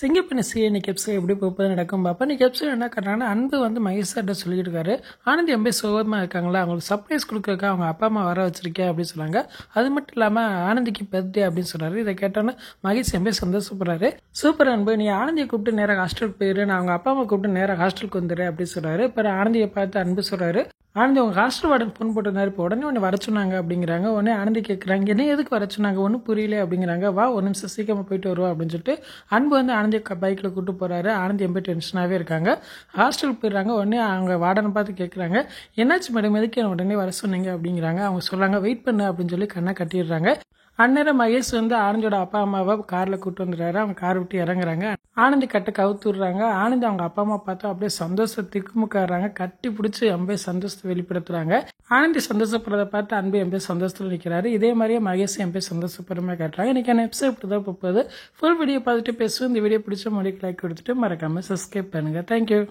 சிங்கப்பெண்ணை இன்னைக்கு எபிசோட் எப்படி போகுது நடக்கும் பார்ப்போம். இன்னைக்கு எபிசோட் என்ன பண்ணுறாங்கன்னா, அன்பு வந்து மகேஷ் சார்ட்ட சொல்லிட்டு இருக்காரு. ஆனந்தி எம்பே சோகமாக இருக்காங்களா, அவங்களுக்கு சர்ப்ரைஸ் கொடுக்கறக்கா அவங்க அப்பா அம்மா வர வச்சிருக்கேன் அப்படின்னு சொன்னாங்க. அது மட்டும் இல்லாமல் ஆனந்திக்கு பர்த்டே அப்படின்னு சொன்னாரு. இதை கேட்டோன்னே மகேஷ் எம்பே சந்தோஷப்படுறாரு. சூப்பர் அன்பு, நீ ஆனந்தியை கூப்பிட்டு நேராக ஹாஸ்டலுக்கு போயிரு, நான் அவங்க அப்பா அம்மா கூப்பிட்டு நேராக ஹாஸ்டலுக்கு வந்துடு அப்படின்னு சொல்றாரு. இப்போ ஆனந்தியை பார்த்து அன்பு சொல்றாரு, ஆனந்தி உங்க ஹாஸ்டல் வார்டன் ஃபோன் போட்டிருந்தாரு, இப்போ உடனே ஒன்று வர சொன்னாங்க அப்படிங்கிறாங்க. உடனே ஆனந்தி கேட்குறாங்க, என்ன எதுக்கு வர சொன்னாங்க, ஒன்றும் புரியல அப்படிங்கிறாங்க. வா ஒரு நிமிஷம் சீக்கிரமாக போயிட்டு வருவா அப்படின்னு சொல்லிட்டு அன்பு வந்து ஆனந்தி பைக்கில் கூப்பிட்டு போறாரு. ஆனந்தி எம்பே டென்ஷனாகவே இருக்காங்க. ஹாஸ்டலுக்கு போயிடுறாங்க. உடனே அவங்க வார்டனை பார்த்து கேட்குறாங்க, என்னாச்சு மேடம், எதுக்கு உடனே வர சொன்னீங்க அப்படிங்கிறாங்க. அவங்க சொல்றாங்க, வெயிட் பண்ணு அப்படின்னு சொல்லி கண்ணை கட்டிடுறாங்க. அந்நேரம் மகேஷ் வந்து ஆனந்தியோட அப்பா அம்மாவை காரில் கூப்பிட்டு வந்துடுறாரு. அவங்க கார் விட்டு இறங்குறாங்க. ஆனந்தி கட்டை கவுத்துடுறாங்க. ஆனந்தி அவங்க அப்பா அம்மா பார்த்தா அப்படியே சந்தோஷம் திக்குமுக்காடுறாங்க. கட்டி பிடிச்சி அம்பே சந்தோஷத்தை வெளிப்படுத்துறாங்க. ஆனந்தி சந்தோஷப்படுறத பார்த்து அன்பு எம்பே சந்தோஷத்தில் நிற்கிறாரு. இதே மாதிரியே மகேஷ் எம்பே சந்தோஷப்படுறமே காட்டுறாங்க. இன்னைக்கு எபிசோட் இப்படி தான் போகுது. ஃபுல் வீடியோ பார்த்துட்டு பேசுவோம். இந்த வீடியோ பிடிச்ச மொழிக்கு லைக் கொடுத்துட்டு மறக்காம சப்ஸ்கிரைப் பண்ணுங்க. தேங்க்யூ.